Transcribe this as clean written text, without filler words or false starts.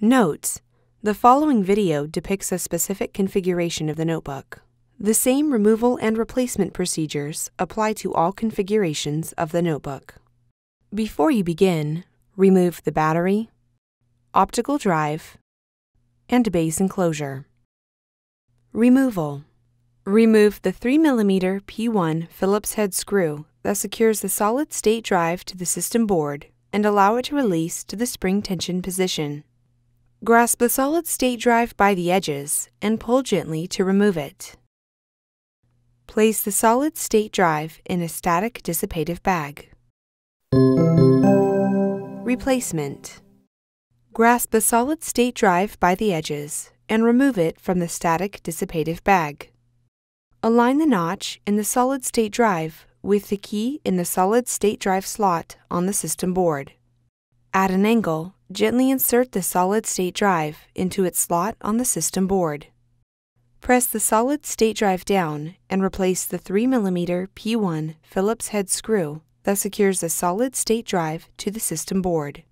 Note: the following video depicts a specific configuration of the notebook. The same removal and replacement procedures apply to all configurations of the notebook. Before you begin, remove the battery, optical drive, and base enclosure. Removal. Remove the 3mm P1 Phillips-head screw that secures the solid-state drive to the system board and allow it to release to the spring tension position. Grasp the solid-state drive by the edges and pull gently to remove it. Place the solid-state drive in a static dissipative bag. Replacement. Grasp the solid-state drive by the edges and remove it from the static dissipative bag. Align the notch in the solid-state drive with the key in the solid-state drive slot on the system board. At an angle, gently insert the solid-state drive into its slot on the system board. Press the solid-state drive down and replace the 3mm P1 Phillips-head screw that secures the solid-state drive to the system board.